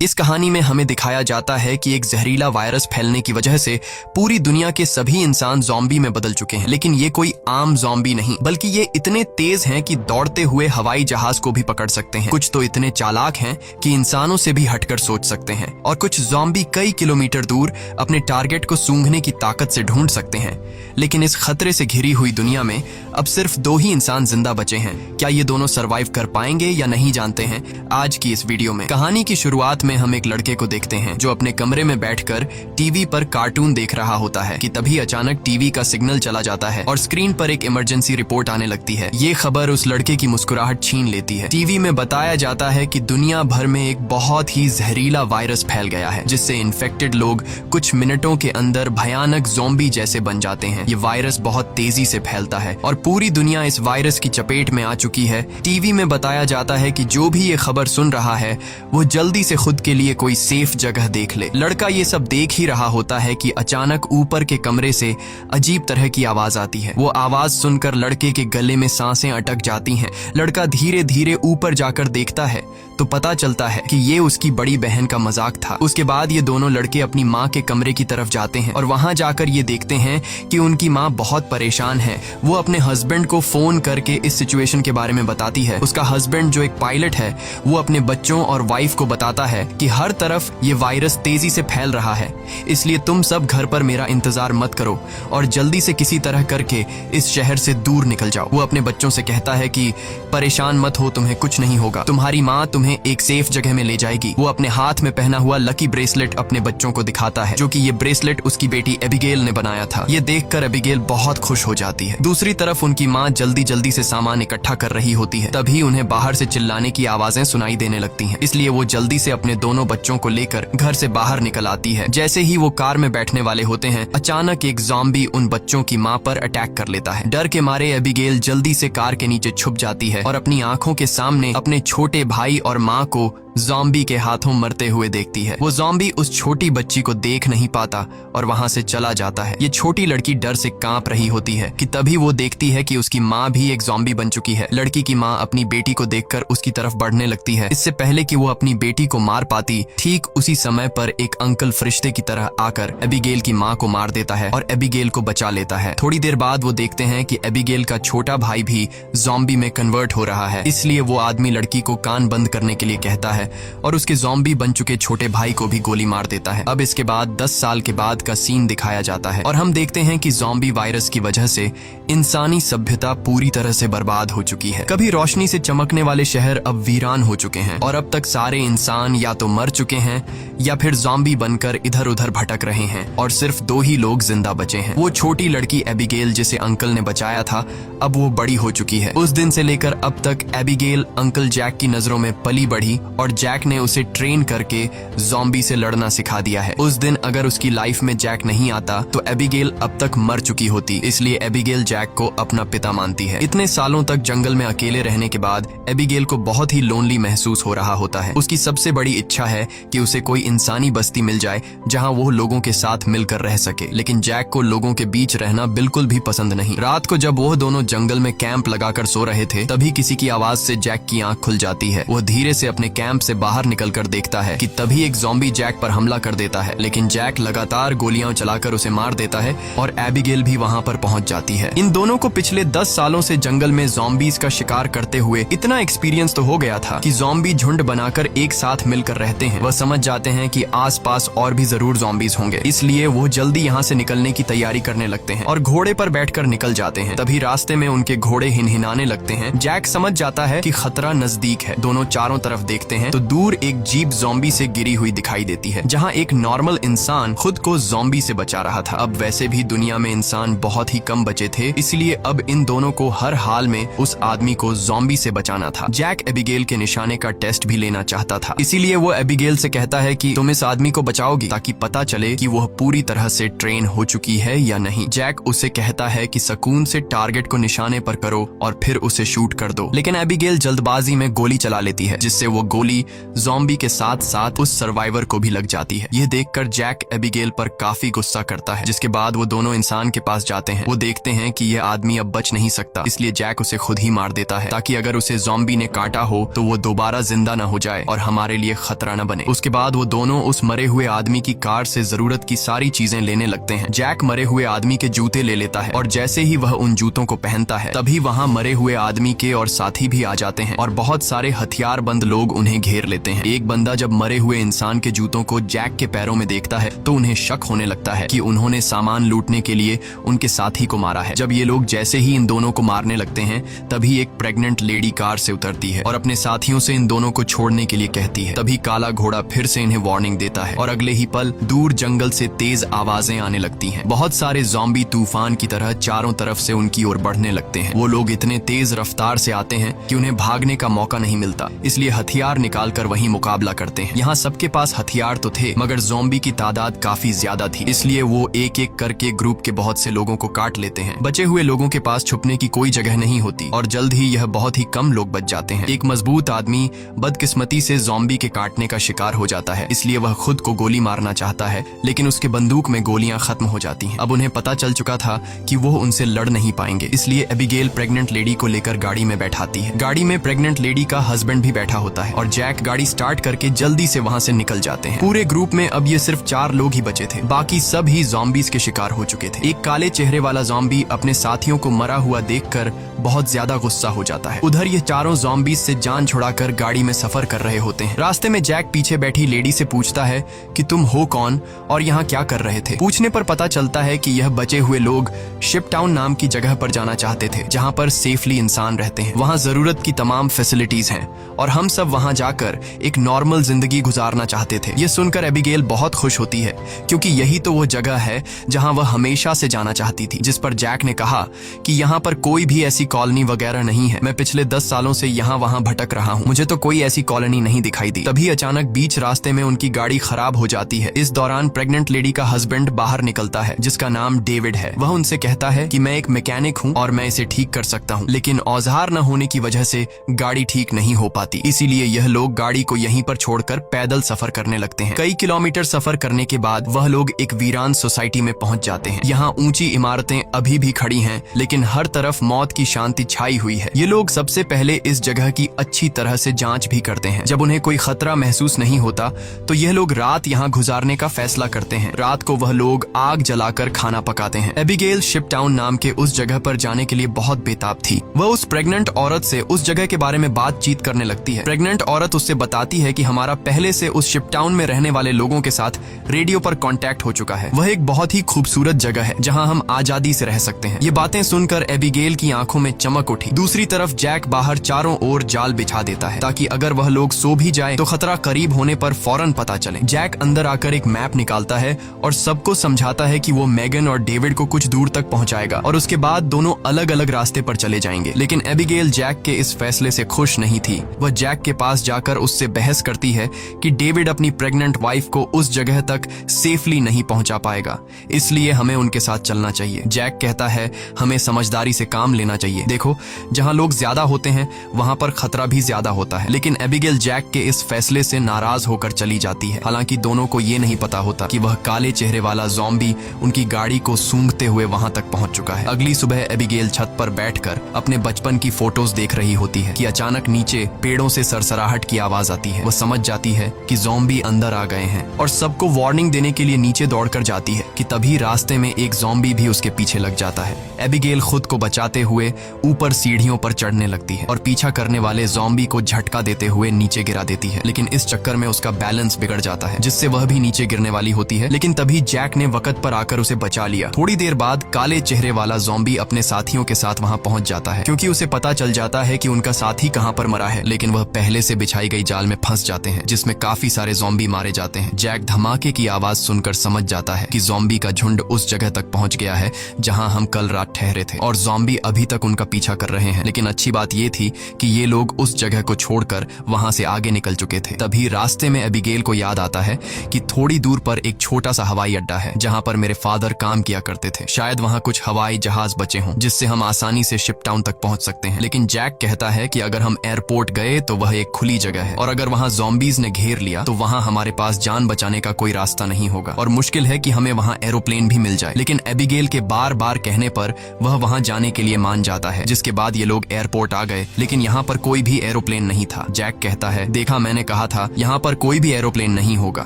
इस कहानी में हमें दिखाया जाता है कि एक जहरीला वायरस फैलने की वजह से पूरी दुनिया के सभी इंसान ज़ॉम्बी में बदल चुके हैं। लेकिन ये कोई आम ज़ॉम्बी नहीं, बल्कि ये इतने तेज हैं कि दौड़ते हुए हवाई जहाज को भी पकड़ सकते हैं। कुछ तो इतने चालाक हैं कि इंसानों से भी हटकर सोच सकते हैं, और कुछ ज़ॉम्बी कई किलोमीटर दूर अपने टारगेट को सूंघने की ताकत से ढूंढ सकते हैं। लेकिन इस खतरे से घिरी हुई दुनिया में अब सिर्फ 2 ही इंसान जिंदा बचे हैं। क्या ये दोनों सरवाइव कर पाएंगे या नहीं, जानते हैं आज की इस वीडियो में। कहानी की शुरुआत में हम एक लड़के को देखते हैं जो अपने कमरे में बैठकर टीवी पर कार्टून देख रहा होता है कि तभी अचानक टीवी का सिग्नल चला जाता है और स्क्रीन पर एक इमरजेंसी रिपोर्ट आने लगती है। ये खबर उस लड़के की मुस्कुराहट छीन लेती है। टीवी में बताया जाता है कि दुनिया भर में एक बहुत ही जहरीला वायरस फैल गया है, जिससे इन्फेक्टेड लोग कुछ मिनटों के अंदर भयानक ज़ॉम्बी जैसे बन जाते हैं। ये वायरस बहुत तेजी से फैलता है और पूरी दुनिया इस वायरस की चपेट में आ चुकी है। टीवी में बताया जाता है कि जो भी ये खबर सुन रहा है वो जल्दी से खुद के लिए कोई सेफ जगह देख ले। लड़का ये सब देख ही रहा होता है कि अचानक ऊपर के कमरे से अजीब तरह की आवाज आती है। वो आवाज सुनकर लड़के के गले में सांसें अटक जाती हैं। लड़का धीरे धीरे ऊपर जाकर देखता है तो पता चलता है कि ये उसकी बड़ी बहन का मजाक था। उसके बाद ये दोनों लड़के अपनी माँ के कमरे की तरफ जाते हैं और वहां जाकर ये देखते हैं कि उनकी माँ बहुत परेशान है। वो अपने हस्बैंड को फोन करके इस सिचुएशन के बारे में बताती है। उसका हस्बैंड जो एक पायलट है वो अपने बच्चों और वाइफ को बताता है कि हर तरफ ये वायरस तेजी से फैल रहा है, इसलिए तुम सब घर पर मेरा इंतजार मत करो और जल्दी से किसी तरह करके इस शहर से दूर निकल जाओ। वो अपने बच्चों से कहता है कि परेशान मत हो, तुम्हें कुछ नहीं होगा, तुम्हारी माँ तुम्हें एक सेफ जगह में ले जाएगी। वो अपने हाथ में पहना हुआ लकी ब्रेसलेट अपने बच्चों को दिखाता है, जो कि ये ब्रेसलेट उसकी बेटी एबिगेल ने बनाया था। ये देखकर एबिगेल बहुत खुश हो जाती है। दूसरी तरफ उनकी माँ जल्दी जल्दी से सामान इकट्ठा कर रही होती है। तभी उन्हें बाहर से चिल्लाने की आवाजें सुनाई देने लगती हैं, इसलिए वो जल्दी से अपने दोनों बच्चों को लेकर घर से बाहर निकल आती है। जैसे ही वो कार में बैठने वाले होते हैं, अचानक एक ज़ॉम्बी उन बच्चों की माँ पर अटैक कर लेता है। डर के मारे एबिगेल जल्दी से कार के नीचे छुप जाती है और अपनी आंखों के सामने अपने छोटे भाई और माँ को ज़ॉम्बी के हाथों मरते हुए देखती है। वो ज़ॉम्बी उस छोटी बच्ची को देख नहीं पाता और वहां से चला जाता है। ये छोटी लड़की डर से कांप रही होती है कि तभी वो देखती है कि उसकी माँ भी एक ज़ॉम्बी बन चुकी है। लड़की की माँ अपनी बेटी को देखकर उसकी तरफ बढ़ने लगती है। इससे पहले कि वो अपनी बेटी को मार पाती, ठीक उसी समय पर एक अंकल फरिश्ते की तरह आकर एबिगेल की माँ को मार देता है और एबिगेल को बचा लेता है। थोड़ी देर बाद वो देखते हैं कि एबिगेल का छोटा भाई भी ज़ॉम्बी में कन्वर्ट हो रहा है, इसलिए वो आदमी लड़की को कान बंद करने के लिए कहता है और उसके ज़ॉम्बी बन चुके छोटे भाई को भी गोली मार देता है। अब इसके बाद 10 साल के बाद का सीन दिखाया जाता है और हम देखते हैं कि ज़ॉम्बी वायरस की वजह से इंसानी सभ्यता पूरी तरह से बर्बाद हो चुकी है। कभी रोशनी से चमकने वाले शहर अब वीरान हो चुके हैं और अब तक सारे इंसान या तो मर चुके हैं या फिर ज़ॉम्बी बनकर इधर उधर भटक रहे हैं और सिर्फ 2 ही लोग जिंदा बचे हैं। वो छोटी लड़की एबिगेल जिसे अंकल ने बचाया था, अब वो बड़ी हो चुकी है। उस दिन से लेकर अब तक एबिगेल अंकल जैक की नजरों में पली बढ़ी और जैक ने उसे ट्रेन करके ज़ॉम्बी से लड़ना सिखा दिया है। उस दिन अगर उसकी लाइफ में जैक नहीं आता तो एबिगेल अब तक मर चुकी होती, इसलिए एबिगेल जैक को अपना पिता मानती है। इतने सालों तक जंगल में अकेले रहने के बाद एबिगेल को बहुत ही लोनली महसूस हो रहा होता है। उसकी सबसे बड़ी इच्छा है कि उसे कोई इंसानी बस्ती मिल जाए जहां वो लोगों के साथ मिलकर रह सके, लेकिन जैक को लोगों के बीच रहना बिल्कुल भी पसंद नहीं। रात को जब वो दोनों जंगल में कैंप लगाकर सो रहे थे, तभी किसी की आवाज से जैक की आंख खुल जाती है। वो धीरे से अपने कैंप से बाहर निकलकर देखता है कि तभी एक ज़ॉम्बी जैक पर हमला कर देता है, लेकिन जैक लगातार गोलियां चलाकर उसे मार देता है और एबिगेल भी वहां पर पहुंच जाती है। इन दोनों को पिछले 10 सालों से जंगल में ज़ॉम्बीज का शिकार करते हुए इतना एक्सपीरियंस तो हो गया था कि ज़ॉम्बी झुंड बनाकर एक साथ मिलकर रहते हैं। वह समझ जाते हैं कि आसपास और भी जरूर ज़ॉम्बीज होंगे, इसलिए वो जल्दी यहाँ से निकलने की तैयारी करने लगते हैं और घोड़े पर बैठकर निकल जाते हैं। तभी रास्ते में उनके घोड़े हिनहिनाने लगते हैं। जैक समझ जाता है कि खतरा नजदीक है। दोनों चारों तरफ देखते हैं तो दूर एक जीप ज़ॉम्बी से गिरी हुई दिखाई देती है, जहां एक नॉर्मल इंसान खुद को ज़ॉम्बी से बचा रहा था। अब वैसे भी दुनिया में इंसान बहुत ही कम बचे थे, इसलिए अब इन दोनों को हर हाल में उस आदमी को ज़ॉम्बी से बचाना था। जैक एबिगेल के निशाने का टेस्ट भी लेना चाहता था, इसीलिए वो एबिगेल से कहता है कि तुम इस आदमी को बचाओगी ताकि पता चले कि वह पूरी तरह से ट्रेन हो चुकी है या नहीं। जैक उसे कहता है कि सुकून से टारगेट को निशाने पर करो और फिर उसे शूट कर दो, लेकिन एबिगेल जल्दबाजी में गोली चला लेती है, जिससे वो गोली गोली ज़ॉम्बी के साथ साथ उस सर्वाइवर को भी लग जाती है। यह देखकर जैक एबिगेल पर काफी गुस्सा करता है, जिसके बाद वो दोनों इंसान के पास जाते हैं। वो देखते हैं कि यह आदमी अब बच नहीं सकता, इसलिए जैक उसे खुद ही मार देता है ताकि अगर उसे ज़ॉम्बी ने काटा हो तो वो दोबारा जिंदा न हो जाए और हमारे लिए खतरा न बने। उसके बाद वो दोनों उस मरे हुए आदमी की कार से जरूरत की सारी चीजें लेने लगते हैं। जैक मरे हुए आदमी के जूते ले लेता है और जैसे ही वह उन जूतों को पहनता है तभी वहाँ मरे हुए आदमी के और साथी भी आ जाते हैं और बहुत सारे हथियार बंद लोग उन्हें घेर लेते हैं। एक बंदा जब मरे हुए इंसान के जूतों को जैक के पैरों में देखता है तो उन्हें शक होने लगता है कि उन्होंने सामान लूटने के लिए उनके साथी को मारा है। जब ये लोग जैसे ही इन दोनों को मारने लगते हैं तभी एक प्रेग्नेंट लेडी कार से उतरती है और अपने साथियों से इन दोनों को छोड़ने के लिए कहती है। तभी काला घोड़ा फिर से इन्हें वार्निंग देता है और अगले ही पल दूर जंगल से तेज आवाजें आने लगती हैं। बहुत सारे ज़ॉम्बी तूफान की तरह चारों तरफ से उनकी ओर बढ़ने लगते हैं। वो लोग इतने तेज रफ्तार से आते हैं कि उन्हें भागने का मौका नहीं मिलता, इसलिए हथियार निकालकर वहीं मुकाबला करते हैं। यहाँ सबके पास हथियार तो थे मगर ज़ॉम्बी की तादाद काफी ज्यादा थी, इसलिए वो एक एक करके ग्रुप के बहुत से लोगों को काट लेते हैं। बचे हुए लोगों के पास छुपने की कोई जगह नहीं होती और जल्द ही यह बहुत ही कम लोग बच जाते हैं। एक मजबूत आदमी बदकिस्मती से ज़ॉम्बी के काटने का शिकार हो जाता है, इसलिए वह खुद को गोली मारना चाहता है लेकिन उसके बंदूक में गोलियां खत्म हो जाती हैं। अब उन्हें पता चल चुका था कि वो उनसे लड़ नहीं पाएंगे, इसलिए एबिगेल प्रेग्नेंट लेडी को लेकर गाड़ी में बैठाती है। गाड़ी में प्रेग्नेंट लेडी का हस्बैंड भी बैठा होता है और जैक गाड़ी स्टार्ट करके जल्दी से वहाँ से निकल जाते हैं। पूरे ग्रुप में अब ये सिर्फ 4 लोग ही बचे थे, बाकी सब ही ज़ॉम्बीज के शिकार हो चुके थे। एक काले चेहरे वाला ज़ॉम्बी अपने साथियों को मरा हुआ देखकर बहुत ज्यादा गुस्सा हो जाता है। उधर ये चारों ज़ॉम्बीज से जान छुड़ाकर गाड़ी में सफर कर रहे होते हैं। रास्ते में जैक पीछे बैठी लेडी से पूछता है कि तुम हो कौन और यहाँ क्या कर रहे थे। पूछने पर पता चलता है कि यह बचे हुए लोग शिप टाउन नाम की जगह पर जाना चाहते थे जहाँ पर सेफली इंसान रहते हैं। वहाँ जरूरत की तमाम फैसिलिटीज हैं और हम सब वहाँ जाकर एक नॉर्मल जिंदगी गुजारना चाहते थे। ये सुनकर एबिगेल बहुत खुश होती है क्योंकि यही तो वो जगह है जहाँ वह हमेशा से जाना चाहती थी। जिस पर जैक ने कहा कि यहाँ पर कोई भी ऐसी कॉलोनी वगैरह नहीं है, मैं पिछले 10 सालों से यहाँ वहाँ भटक रहा हूँ, मुझे तो कोई ऐसी कॉलोनी नहीं दिखाई दी। तभी अचानक बीच रास्ते में उनकी गाड़ी खराब हो जाती है। इस दौरान प्रेग्नेंट लेडी का हस्बैंड बाहर निकलता है जिसका नाम डेविड है। वह उनसे कहता है कि मैं एक मैकेनिक हूँ और मैं इसे ठीक कर सकता हूँ, लेकिन औजार न होने की वजह से गाड़ी ठीक नहीं हो पाती, इसीलिए यह लोग गाड़ी को यहीं पर छोड़कर पैदल सफर करने लगते हैं। कई किलोमीटर सफर करने के बाद वह लोग एक वीरान सोसाइटी में पहुंच जाते हैं। यहाँ ऊंची इमारतें अभी भी खड़ी हैं लेकिन हर तरफ मौत की शांति छाई हुई है। ये लोग सबसे पहले इस जगह की अच्छी तरह से जांच भी करते हैं। जब उन्हें कोई खतरा महसूस नहीं होता तो यह लोग रात यहाँ गुजारने का फैसला करते हैं। रात को वह लोग आग जलाकर खाना पकाते हैं। एबिगेल शिप टाउन नाम के उस जगह पर जाने के लिए बहुत बेताब थी। वह उस प्रेग्नेंट औरत से उस जगह के बारे में बातचीत करने लगती है। प्रेग्नेंट औरत उससे बताती है कि हमारा पहले से उस शिप टाउन में रहने वाले लोगों के साथ रेडियो पर कांटेक्ट हो चुका है। वह एक बहुत ही खूबसूरत जगह है जहां हम आजादी से रह सकते हैं। ये बातें सुनकर एबिगेल की आंखों में चमक उठी। दूसरी तरफ जैक बाहर चारों ओर जाल बिछा देता है ताकि अगर वह लोग सो भी जाए तो खतरा करीब होने पर फौरन पता चले। जैक अंदर आकर एक मैप निकालता है और सबको समझाता है कि वो मेगन और डेविड को कुछ दूर तक पहुंचाएगा और उसके बाद दोनों अलग अलग रास्ते पर चले जाएंगे। लेकिन एबिगेल जैक के इस फैसले से खुश नहीं थी। वह जैक के पास जाकर उससे बहस करती है कि डेविड अपनी प्रेग्नेंट वाइफ को उस जगह तक सेफली नहीं पहुंचा पाएगा, इसलिए हमें उनके साथ चलना चाहिए। जैक कहता है हमें समझदारी से काम लेना चाहिए। देखो, जहां लोग ज्यादा होते हैं वहां पर खतरा भी ज्यादा होता है। लेकिन एबिगेल जैक के इस फैसले से नाराज होकर चली जाती है। हालांकि दोनों को ये नहीं पता होता कि वह काले चेहरे वाला ज़ॉम्बी उनकी गाड़ी को सूंघते हुए वहां तक पहुंच चुका है। अगली सुबह एबिगेल छत पर बैठकर अपने बचपन की फोटोज देख रही होती है कि अचानक नीचे पेड़ों से सरसराहट की आवाज आती है। वह समझ जाती है कि ज़ॉम्बी अंदर आ गए हैं और सबको वार्निंग देने के लिए नीचे दौड़कर जाती है कि तभी रास्ते में एक ज़ॉम्बी भी उसके पीछे लग जाता है। एबिगेल खुद को बचाते हुए ऊपर सीढ़ियों पर चढ़ने लगती है और पीछा करने वाले ज़ॉम्बी को झटका देते हुए नीचे गिरा देती है। लेकिन इस चक्कर में उसका बैलेंस बिगड़ जाता है जिससे वह भी नीचे गिरने वाली होती है। लेकिन तभी जैक ने वक्त पर आकर उसे बचा लिया। थोड़ी देर बाद काले चेहरे वाला ज़ॉम्बी अपने साथियों के साथ वहां पहुंच जाता है क्योंकि उसे पता चल जाता है कि उनका साथी कहां पर मरा है। लेकिन वह पहले से बिछाई गई जाल में फंस जाते हैं जिसमें काफी सारे ज़ॉम्बी मारे जाते हैं। जैक धमाके की आवाज सुनकर समझ जाता है कि ज़ॉम्बी का झुंड उस जगह तक पहुंच गया है जहां हम कल रात ठहरे थे और ज़ॉम्बी अभी तक उनका पीछा कर रहे हैं। लेकिन अच्छी बात यह थी कि ये लोग उस जगह को छोड़कर वहां से आगे निकल चुके थे। तभी रास्ते में एबिगेल को याद आता है कि थोड़ी दूर पर एक छोटा सा हवाई अड्डा है जहां पर मेरे फादर काम किया करते थे। शायद वहां कुछ हवाई जहाज बचे हों जिससे हम आसानी से शिप टाउन तक पहुंच सकते हैं। लेकिन जैक कहता है कि अगर हम एयरपोर्ट गए तो वह एक खुली जगह जगह है और अगर वहाँ ज़ॉम्बीज ने घेर लिया तो वहाँ हमारे पास जान बचाने का कोई रास्ता नहीं होगा और मुश्किल है कि हमें वहाँ एरोप्लेन भी मिल जाए। लेकिन एबिगेल के बार बार कहने पर वह वहाँ जाने के लिए मान जाता है, जिसके बाद ये लोग एयरपोर्ट आ गए, लेकिन यहाँ पर कोई भी एरोप्लेन नहीं था। जैक कहता है, देखा, मैंने कहा था यहाँ पर कोई भी एरोप्लेन नहीं होगा।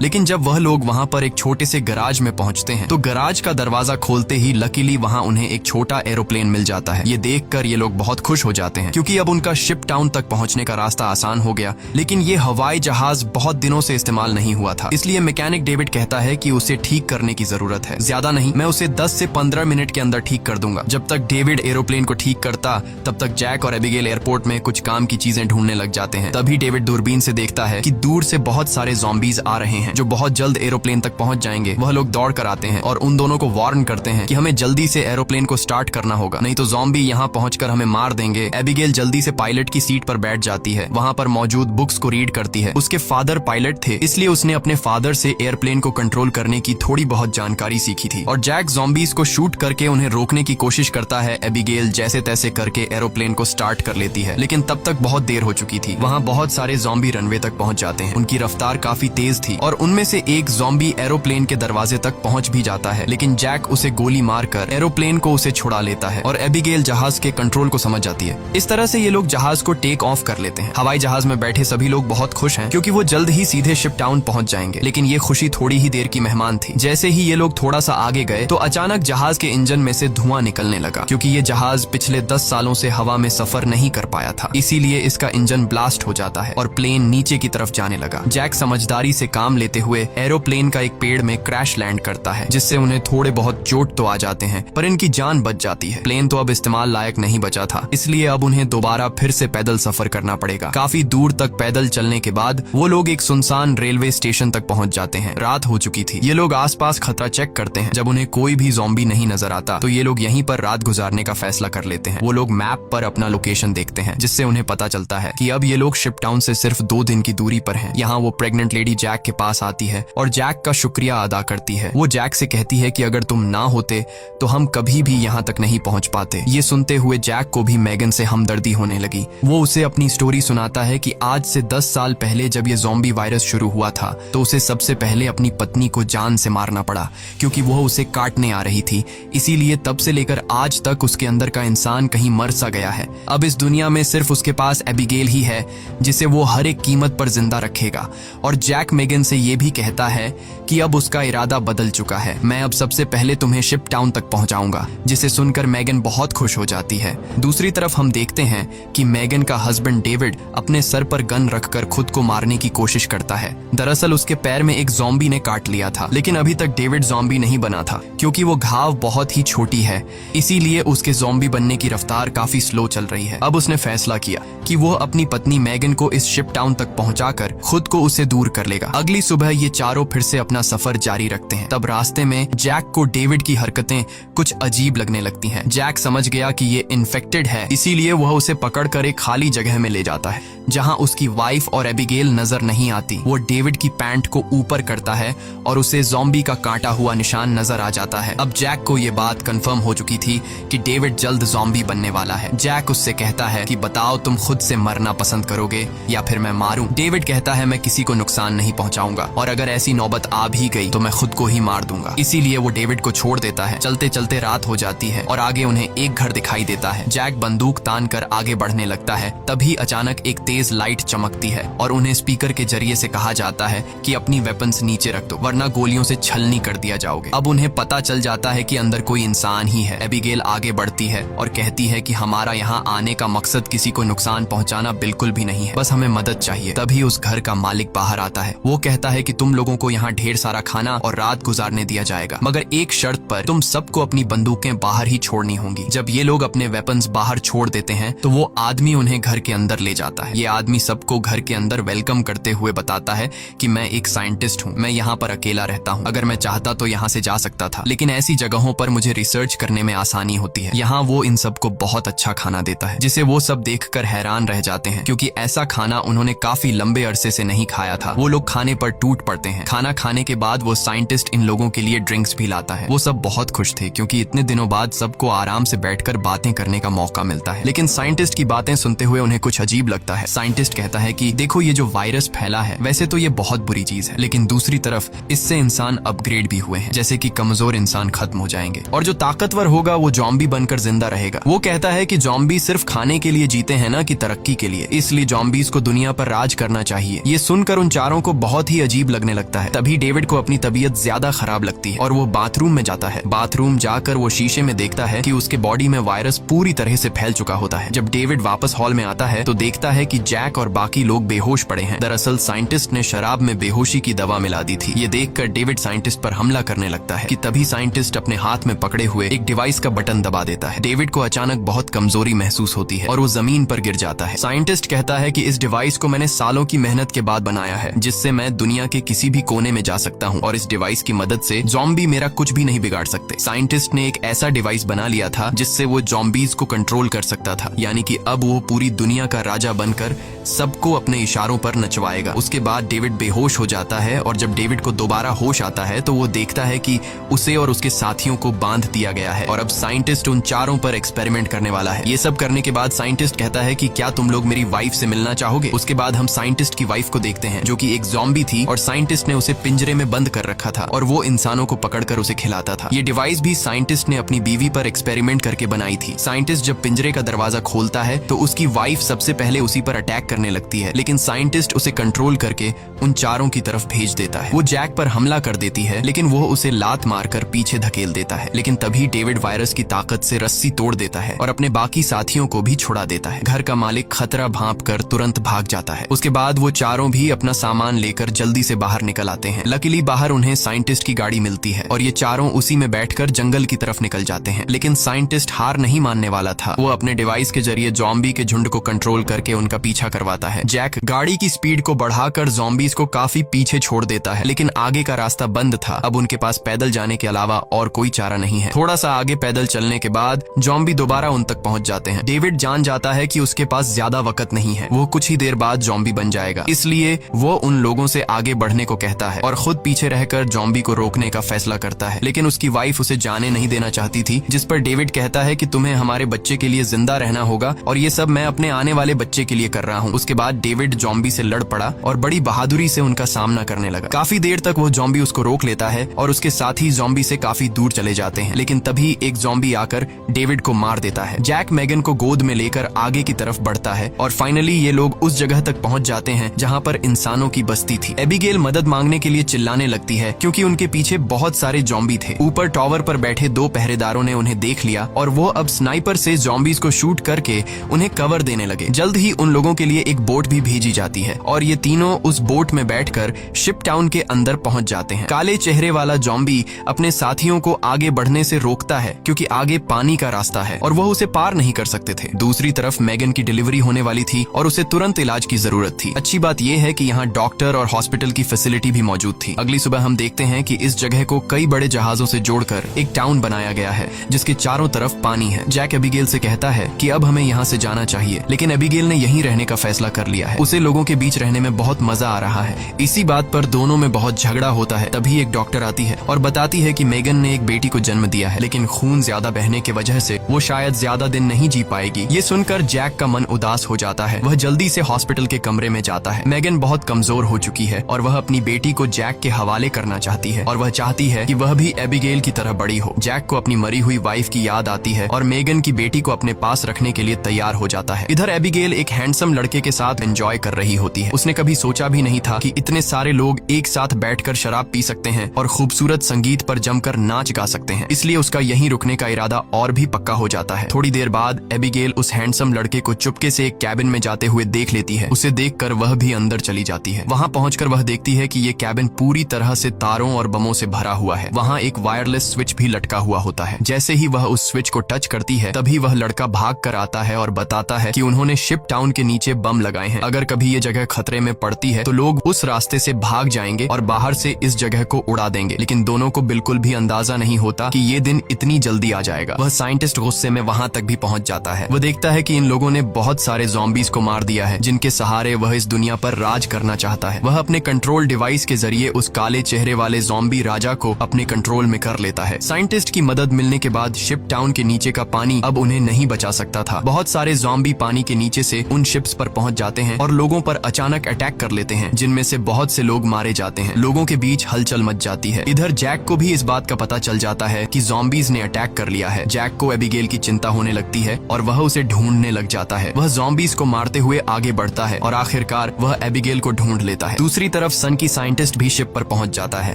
लेकिन जब वह लोग वहाँ पर एक छोटे से गराज में पहुँचते हैं तो गराज का दरवाजा खोलते ही लकीली वहाँ उन्हें एक छोटा एरोप्लेन मिल जाता है। ये देखकर ये लोग बहुत खुश हो जाते हैं क्योंकि अब उनका शिप टाउन तक पहुँचने का रास्ता आसान हो गया। लेकिन ये हवाई जहाज बहुत दिनों से इस्तेमाल नहीं हुआ था, इसलिए मैकेनिक डेविड कहता है कि उसे ठीक करने की जरूरत है। ज्यादा नहीं, मैं उसे 10 से 15 मिनट के अंदर ठीक कर दूंगा। जब तक डेविड एरोप्लेन को ठीक करता तब तक जैक और एबिगेल एयरपोर्ट में कुछ काम की चीजें ढूंढने लग जाते हैं। तभी डेविड दूरबीन से देखता है कि दूर से बहुत सारे ज़ॉम्बीज आ रहे हैं जो बहुत जल्द एरोप्लेन तक पहुंच जाएंगे। वह लोग दौड़ कर आते हैं और उन दोनों को वार्न करते हैं कि हमें जल्दी से एरोप्लेन को स्टार्ट करना होगा, नहीं तो ज़ॉम्बी यहाँ पहुंचकर हमें मार देंगे। एबिगेल जल्दी से पायलट की सीट पर बैठ जाती है, वहाँ पर मौजूद बुक्स को रीड करती है। उसके फादर पायलट थे, इसलिए उसने अपने फादर से एयरप्लेन को कंट्रोल करने की थोड़ी बहुत जानकारी सीखी थी। और जैक ज़ॉम्बीज को शूट करके उन्हें रोकने की कोशिश करता है। एबिगेल जैसे तैसे करके एरोप्लेन को स्टार्ट कर लेती है, लेकिन तब तक बहुत देर हो चुकी थी। वहाँ बहुत सारे ज़ॉम्बी रनवे तक पहुँच जाते हैं। उनकी रफ्तार काफी तेज थी और उनमें से एक ज़ॉम्बी एरोप्लेन के दरवाजे तक पहुँच भी जाता है, लेकिन जैक उसे गोली मारकर एरोप्लेन को उसे छुड़ा लेता है और एबिगेल जहाज के कंट्रोल को समझ जाती है। इस तरह से ये लोग जहाज को टेक ऑफ कर लेते हैं। हवाई जहाज में बैठे सभी लोग बहुत खुश हैं क्योंकि वो जल्द ही सीधे शिप टाउन पहुंच जाएंगे। लेकिन ये खुशी थोड़ी ही देर की मेहमान थी। जैसे ही ये लोग थोड़ा सा आगे गए तो अचानक जहाज के इंजन में से धुआं निकलने लगा क्योंकि ये जहाज पिछले 10 सालों से हवा में सफर नहीं कर पाया था, इसीलिए इसका इंजन ब्लास्ट हो जाता है और प्लेन नीचे की तरफ जाने लगा। जैक समझदारी से काम लेते हुए एरोप्लेन का एक पेड़ में क्रैश लैंड करता है, जिससे उन्हें थोड़े बहुत चोट तो आ जाते हैं पर इनकी जान बच जाती है। प्लेन तो अब इस्तेमाल लायक नहीं बचा था, इसलिए अब उन्हें दोबारा फिर से पैदल सफर करना पड़ेगा। काफी दूर तक पैदल चलने के बाद वो लोग एक सुनसान रेलवे स्टेशन तक पहुंच जाते हैं। रात हो चुकी थी। ये लोग आसपास खतरा चेक करते हैं। जब उन्हें कोई भी ज़ॉम्बी नहीं नजर आता तो ये लोग यहीं पर रात गुजारने का फैसला कर लेते हैं। वो लोग मैप पर अपना लोकेशन देखते हैं, जिससे उन्हें पता चलता है कि अब ये लोग शिप टाउन से सिर्फ 2 दिन की दूरी पर हैं। यहाँ वो प्रेग्नेंट लेडी जैक के पास आती है और जैक का शुक्रिया अदा करती है। वो जैक से कहती है कि अगर तुम ना होते तो हम कभी भी यहाँ तक नहीं पहुँच पाते। ये सुनते हुए जैक को भी मैगन से हमदर्दी होने लगी। वो उसे अपनी स्टोरी सुनाता है कि आज से 10 साल पहले जब ये ज़ॉम्बी वायरस शुरू हुआ था तो उसे सबसे पहले अपनी पत्नी को जान से मारना पड़ा क्योंकि वो उसे काटने आ रही थी। इसीलिए तब से लेकर आज तक उसके अंदर का इंसान कहीं मर सा गया है। अब इस दुनिया में सिर्फ उसके पास एबिगेल ही है जिसे वो हर एक कीमत पर जिंदा रखेगा। और जैक मैगन से ये भी कहता है कि अब उसका इरादा बदल चुका है। मैं अब सबसे पहले तुम्हें शिप टाउन तक पहुंचाऊंगा, जिसे सुनकर मैगन बहुत खुश हो जाती है। दूसरी तरफ हम देखते हैं कि मैगन का हस्बैंड डेविड अपने सर पर गन रखकर खुद को मारने की कोशिश करता है। दरअसल उसके पैर में एक ज़ॉम्बी ने काट लिया था, लेकिन अभी तक डेविड ज़ॉम्बी नहीं बना था क्योंकि वो घाव बहुत ही छोटी है, इसीलिए उसके ज़ॉम्बी बनने की रफ्तार काफी स्लो चल रही है। अब उसने फैसला किया कि वो अपनी पत्नी मैगन को इस शिप टाउन तक पहुंचाकर खुद को उससे दूर कर लेगा। अगली सुबह ये चारों फिर से अपना सफर जारी रखते हैं। तब रास्ते में जैक को डेविड की हरकतें कुछ अजीब लगने लगती हैं। जैक समझ गया कि ये इन्फेक्टेड है, इसीलिए वह उसे पकड़कर एक खाली जगह में ले जाता है जहां उसकी वाइफ और एबिगेल नजर नहीं आती। वो डेविड की पैंट को ऊपर करता है और उसे ज़ॉम्बी का काटा हुआ निशान नजर आ जाता है। अब जैक को ये बात कंफर्म हो चुकी थी कि डेविड जल्द ज़ॉम्बी बनने वाला है। जैक उससे कहता है कि बताओ तुम खुद से मरना पसंद करोगे या फिर मैं मारूं। डेविड कहता है मैं किसी को नुकसान नहीं पहुंचाऊंगा और अगर ऐसी नौबत आ भी गई तो मैं खुद को ही मार दूंगा। इसीलिए वो डेविड को छोड़ देता है। चलते चलते रात हो जाती है और आगे उन्हें एक घर दिखाई देता है। जैक बंदूक तान कर आगे बढ़ने लगता है। तभी अचानक एक तेज लाइट चमकती है और उन्हें स्पीकर के जरिए से कहा जाता है कि अपनी वेपन्स नीचे रख दो वरना गोलियों से छलनी कर दिया जाओगे। अब उन्हें पता चल जाता है कि अंदर कोई इंसान ही है। एबिगेल आगे बढ़ती है और कहती है कि हमारा यहाँ आने का मकसद किसी को नुकसान पहुँचाना बिल्कुल भी नहीं है, बस हमें मदद चाहिए। तभी उस घर का मालिक बाहर आता है। वो कहता है कि तुम लोगों को यहाँ ढेर सारा खाना और रात गुजारने दिया जाएगा, मगर एक शर्त पर, तुम सबको अपनी बंदूकें बाहर ही छोड़नी होंगी। जब ये लोग अपने वेपन्स बाहर छोड़ देते हैं तो वो आदमी उन्हें घर के अंदर ले जाता है। ये आदमी सबको घर के अंदर वेलकम करते हुए बताता है कि मैं एक साइंटिस्ट हूँ, मैं यहाँ पर अकेला रहता हूँ, अगर मैं चाहता तो यहाँ से जा सकता था, लेकिन ऐसी जगहों पर मुझे रिसर्च करने में आसानी होती है। यहाँ वो इन सबको बहुत अच्छा खाना देता है जिसे वो सब देखकर हैरान रह जाते हैं क्योंकि ऐसा खाना उन्होंने काफी लंबे अरसे से नहीं खाया था। वो लोग खाने पर टूट पड़ते हैं। खाना खाने के बाद वो साइंटिस्ट इन लोगों के लिए ड्रिंक्स भी लाता है। वो सब बहुत खुश थे क्योंकि इतने दिनों बाद सबको आराम से बैठकर बातें करने का मौका मिलता है। लेकिन साइंटिस्ट की बातें सुनते हुए उन्हें कुछ अजीब लगता है। साइंटिस्ट कहता है कि देखो ये जो वायरस फैला है वैसे तो ये बहुत बुरी चीज है, लेकिन दूसरी तरफ इससे इंसान अपग्रेड भी हुए हैं, जैसे कि कमजोर इंसान खत्म हो जाएंगे और जो ताकतवर होगा वो जॉम्बी बनकर जिंदा रहेगा। वो कहता है कि जॉम्बी सिर्फ खाने के लिए जीते हैं ना कि तरक्की के लिए, इसलिए जॉम्बीज को दुनिया पर राज करना चाहिए। ये सुनकर उन चारों को बहुत ही अजीब लगने लगता है। तभी डेविड को अपनी तबीयत ज्यादा खराब लगती है और वो बाथरूम में जाता है। बाथरूम जाकर वो शीशे में देखता है कि उसके बॉडी में वायरस पूरी तरह से फैल चुका होता है। जब डेविड वापस हॉल में आता है तो देखता है कि जैक और बाकी लोग बेहोश पड़े हैं। दरअसल साइंटिस्ट ने शराब में बेहोशी की दवा मिला दी थी। ये देखकर डेविड साइंटिस्ट पर हमला करने लगता है कि तभी साइंटिस्ट अपने हाथ में पकड़े हुए एक डिवाइस का बटन दबा देता है। डेविड को अचानक बहुत कमजोरी महसूस होती है और वो जमीन पर गिर जाता है। साइंटिस्ट कहता है कि इस डिवाइस को मैंने सालों की मेहनत के बाद बनाया है, जिससे मैं दुनिया के किसी भी कोने में जा सकता हूँ और इस डिवाइस की मदद से ज़ॉम्बी मेरा कुछ भी नहीं बिगाड़ सकते। साइंटिस्ट ने एक ऐसा डिवाइस बना लिया था जिससे वो ज़ॉम्बीज को कंट्रोल कर सकता था, यानी कि अब वो पूरी दुनिया का राजा बनकर सबको अपने इशारों पर नचवाएगा। उसके बाद डेविड बेहोश हो जाता है और जब डेविड को दोबारा होश आता है तो वो देखता है कि उसे और उसके साथियों को बांध दिया गया है और अब साइंटिस्ट उन चारों पर एक्सपेरिमेंट करने वाला है। ये सब करने के बाद साइंटिस्ट कहता है कि क्या तुम लोग मेरी वाइफ से मिलना चाहोगे। उसके बाद हम साइंटिस्ट की वाइफ को देखते हैं जो कि एक ज़ॉम्बी थी और साइंटिस्ट ने उसे पिंजरे में बंद कर रखा था और वो इंसानों को पकड़कर उसे खिलाता था। ये डिवाइस भी साइंटिस्ट ने अपनी बीवी पर एक्सपेरिमेंट करके बनाई थी। साइंटिस्ट जब पिंजरे का दरवाजा खोलता है तो उसकी वाइफ सबसे पहले उसी पर अटैक करने लगती है, लेकिन साइंटिस्ट उसे कंट्रोल करके उन चारों की तरफ भेज देता है। वो जैक पर हमला कर देती है, लेकिन वो उसे लात मारकर पीछे धकेल देता है। लेकिन तभी डेविड वायरस की ताकत से रस्सी तोड़ देता है और अपने बाकी साथियों को भी छुड़ा देता है। घर का मालिक खतरा भांपकर तुरंत भाग जाता है। उसके बाद वो चारों भी अपना सामान लेकर जल्दी से बाहर निकल आते हैं। लकीली बाहर उन्हें साइंटिस्ट की गाड़ी मिलती है और ये चारों उसी में बैठकर जंगल की तरफ निकल जाते हैं। लेकिन साइंटिस्ट हार नहीं मानने वाला था। वो अपने डिवाइस के जरिए ज़ॉम्बी के झुंड को कंट्रोल करके उनका पीछा करवाता है। जैक गाड़ी की स्पीड को बढ़ाकर ज़ॉम्बीज को काफी पीछे छोड़ देता है, लेकिन आगे का रास्ता बंद था। अब उनके पास पैदल जाने के अलावा और कोई चारा नहीं है। थोड़ा सा आगे पैदल चलने के बाद ज़ॉम्बी दोबारा उन तक पहुंच जाते हैं। डेविड जान जाता है कि उसके पास ज्यादा वक्त नहीं है, वो कुछ ही देर बाद ज़ॉम्बी बन जाएगा, इसलिए वो उन लोगों से आगे बढ़ने को कहता है और खुद पीछे रहकर ज़ॉम्बी को रोकने का फैसला करता है। लेकिन उसकी वाइफ उसे जाने नहीं देना चाहती थी, जिस पर डेविड कहता है कि तुम्हें हमारे बच्चे के लिए जिंदा रहना होगा और ये सब मैं अपने आने वाले बच्चे के लिए कर रहा हूँ। उसके बाद डेविड ज़ॉम्बी से लड़ पड़ा और बड़ी बहादुरी से उनका सामना करने लगा। काफी देर तक वो ज़ॉम्बी उसको रोक लेता है और उसके साथी ज़ॉम्बी से काफी दूर चले जाते हैं, लेकिन तभी एक ज़ॉम्बी आकर डेविड को मार देता है। जैक मेगन को गोद में लेकर आगे की तरफ बढ़ता है और फाइनली ये लोग उस जगह तक पहुंच जाते हैं जहां पर इंसानों की बस्ती थी। एबिगेल मदद मांगने के लिए चिल्लाने लगती है क्योंकि उनके पीछे बहुत सारे ज़ॉम्बी थे। ऊपर टावर पर बैठे 2 पहरेदारों ने उन्हें देख लिया और वो अब स्नाइपर से ज़ॉम्बीज को शूट करके उन्हें कवर देने लगे। जल्द ही उन लोगों के लिए एक बोट भी भेजी जाती है और ये तीनों उस बोट में बैठकर शिप टाउन के अंदर पहुंच जाते हैं। काले चेहरे वाला ज़ॉम्बी अपने साथियों को आगे बढ़ने से रोकता है क्योंकि आगे पानी का रास्ता है और वह उसे पार नहीं कर सकते थे। दूसरी तरफ मेगन की डिलीवरी होने वाली थी और उसे तुरंत इलाज की जरूरत थी। अच्छी बात यह है कि यहाँ डॉक्टर और हॉस्पिटल की फैसिलिटी भी मौजूद थी। अगली सुबह हम देखते हैं कि इस जगह को कई बड़े जहाजों से जोड़कर एक टाउन बनाया गया है जिसके चारों तरफ पानी है। जैक एबिगेल से कहता है कि अब हमें यहाँ से जाना चाहिए, लेकिन एबिगेल ने यहीं रहने का फैसला कर लिया है। उसे लोगों के बीच रहने में बहुत मजा आ रहा है। इसी बात पर दोनों में बहुत झगड़ा होता है। तभी एक डॉक्टर आती है और बताती है कि मेगन ने एक बेटी को जन्म दिया है, लेकिन खून ज्यादा बहने की वजह से वो शायद ज्यादा दिन नहीं जी पाएगी। ये सुनकर जैक का मन उदास हो जाता है। वह जल्दी से हॉस्पिटल के कमरे में जाता है। मेगन बहुत कमजोर हो चुकी है और वह अपनी बेटी को जैक के हवाले करना चाहती है और वह चाहती है कि वह भी एबिगेल की तरह बड़ी हो। जैक को अपनी मरी हुई वाइफ की याद आती है और मेगन की बेटी को अपने पास रखने के लिए तैयार हो जाता है। इधर एबिगेल एक हैंडसम लड़के के साथ एंजॉय कर रही होती है। उसने कभी सोचा भी नहीं था कि इतने सारे लोग एक साथ बैठकर शराब पी सकते हैं और खूबसूरत संगीत पर जमकर नाच गा सकते हैं, इसलिए उसका यहीं रुकने का इरादा और भी पक्का हो जाता है। थोड़ी देर बाद एबिगेल उस हैंडसम लड़के को चुपके से एक कैबिन में जाते हुए देख लेती है। उसे देखकर वह भी अंदर चली जाती है। वहां पहुंचकर वह देखती है कि ये कैबिन पूरी तरह से तारों और बमों से भरा हुआ है। वहां एक वायरलेस स्विच भी लटका हुआ होता है। जैसे ही वह उस स्विच को टच करती है तभी वह लड़का भाग कर आता है और बताता है कि उन्होंने शिप टाउन के नीचे बम लगाए हैं। अगर कभी ये जगह खतरे में पड़ती है तो लोग उस रास्ते से भाग जाएंगे और बाहर से इस जगह को उड़ा देंगे। लेकिन दोनों को बिल्कुल भी अंदाजा नहीं होता कि ये दिन इतनी जल्दी आ जाएगा। वह साइंटिस्ट गुस्से में वहां तक भी पहुंच जाता है। वह देखता है कि इन लोगों ने बहुत सारे ज़ॉम्बीज को मार दिया है जिनके सहारे वह इस दुनिया पर राज करना चाहता है। वह अपने कंट्रोल डिवाइस के जरिए उस काले चेहरे वाले ज़ॉम्बी राजा को अपने कंट्रोल में कर लेता है। साइंटिस्ट की मदद मिलने के बाद शिप टाउन के नीचे का पानी अब उन्हें नहीं बचा सकता था। बहुत सारे ज़ॉम्बी पानी के नीचे से उन शिप्स पर पहुंच जाते हैं और लोगों पर अचानक अटैक कर लेते हैं, जिनमें से बहुत से लोग मारे जाते हैं। लोगों के बीच हलचल मच जाती है। इधर जैक को भी इस बात का पता चल जाता है कि ज़ॉम्बीज़ ने अटैक कर लिया है। जैक को एबिगेल की चिंता होने लगती है और वह उसे ढूंढने लग जाता है। वह ज़ॉम्बीज़ को मारते हुए आगे बढ़ता है और आखिरकार वह एबिगेल को ढूंढ लेता है। दूसरी तरफ सन की साइंटिस्ट भी शिप पर पहुंच जाता है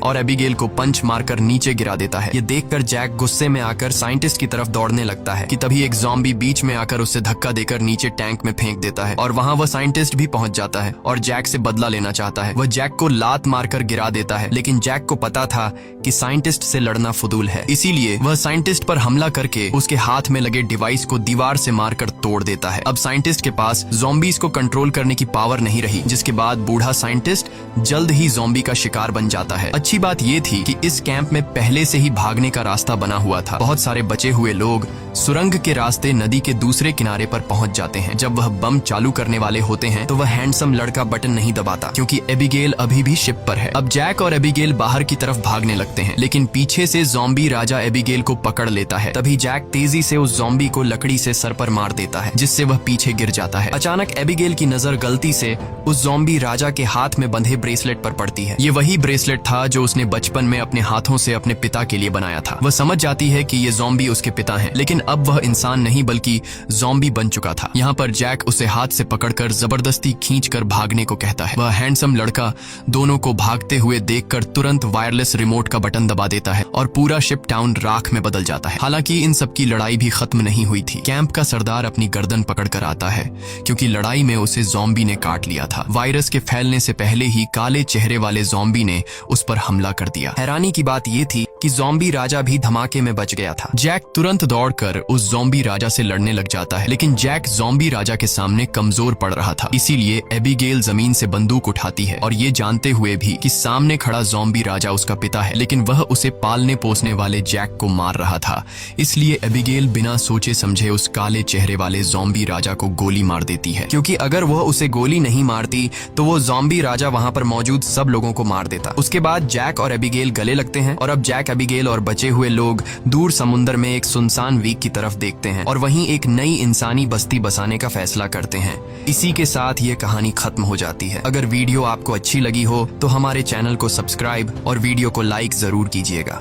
और एबिगेल को पंच मारकर नीचे गिरा देता है। ये देखकर जैक गुस्से में आकर साइंटिस्ट की तरफ दौड़ने लगता है कि तभी एक ज़ॉम्बी बीच में आकर उसे धक्का देकर नीचे टैंक में फेंक देता है और वहाँ वह साइंटिस्ट भी पहुंच जाता है और जैक से बदला लेना चाहता है। वह जैक को लात मारकर गिरा देता है, लेकिन जैक को पता था कि साइंटिस्ट से लड़ना फुदूल है, इसीलिए वह साइंटिस्ट पर हमला करके उसके हाथ में लगे डिवाइस को दीवार से मारकर तोड़ देता है। अब साइंटिस्ट के पास ज़ॉम्बीज़ को कंट्रोल करने की पावर नहीं रही, जिसके बाद बूढ़ा साइंटिस्ट जल्द ही ज़ॉम्बी का शिकार बन जाता है। अच्छी बात यह थी कि इस कैंप में पहले से ही भागने का रास्ता बना हुआ था। बहुत सारे बचे हुए लोग सुरंग के रास्ते नदी के दूसरे किनारे पर पहुंच जाते हैं। जब वह बम चालू करने वाले होते हैं तो वह हैंडसम लड़का बटन नहीं दबाता, क्योंकि एबिगेल अभी भी शिप पर है। अब जैक और एबिगेल बाहर की तरफ भागने लगते हैं, लेकिन पीछे से ज़ॉम्बी राजा एबिगेल को पकड़ लेता है। तभी जैक तेजी से उस ज़ॉम्बी को लकड़ी से सर पर मार देता है, जिससे वह पीछे गिर जाता है। अचानक एबिगेल की नजर गलती से उस ज़ॉम्बी राजा के हाथ में बंधे ब्रेसलेट पर पड़ती है। ये वही ब्रेसलेट था जो उसने बचपन में अपने हाथों से अपने पिता के लिए बनाया था। वह समझ जाती है कि ये ज़ॉम्बी उसके पिता हैं, लेकिन अब वह इंसान नहीं बल्कि ज़ॉम्बी बन चुका था। यहाँ पर जैक उसे हाथ से पकड़कर जबरदस्ती खींचकर भागने को कहता है। वह हैंडसम लड़का दोनों को भागते हुए देखकर तुरंत वायरलेस रिमोट का बटन दबा देता है और पूरा शिप टाउन राख में बदल जाता है। हालांकि इन सब की लड़ाई भी खत्म नहीं हुई थी। कैंप का सरदार अपनी गर्दन पकड़कर आता है, क्योंकि लड़ाई में उसे ज़ॉम्बी ने काट लिया था। वायरस के फैलने से पहले ही काले चेहरे वाले ज़ॉम्बी ने उस पर हमला कर दिया। हैरानी की बात यह थी कि ज़ॉम्बी राजा भी धमाके में बच गया था। जैक तुरंत दौड़कर उस ज़ॉम्बी राजा से लड़ने लग जाता है, लेकिन जैक ज़ॉम्बी राजा के सामने कमजोर पड़ रहा था। इसीलिए एबिगेल जमीन से बंदूक उठाती है और ये जानते हुए भी कि सामने खड़ा ज़ॉम्बी राजा उसका पिता है, लेकिन वह उसे पालने पोसने वाले जैक को मार रहा था। इसलिए एबिगेल बिना सोचे समझे उस काले चेहरे वाले ज़ॉम्बी राजा को गोली मार देती है, क्योंकि अगर वह उसे गोली नहीं मारती तो वो ज़ॉम्बी राजा वहां पर मौजूद सब लोगों को मार देता। उसके बाद जैक और एबिगेल गले लगते हैं और अब जैक, एबिगेल और बचे हुए लोग दूर समुद्र में एक सुनसान द्वीप की तरफ देखते हैं और वहीं एक नई इंसानी बस्ती बसाने का फैसला करते हैं। इसी के साथ ये कहानी खत्म हो जाती है। अगर वीडियो आपको अच्छी लगी हो तो हमारे चैनल को सब्सक्राइब और वीडियो को लाइक जरूर कीजिएगा।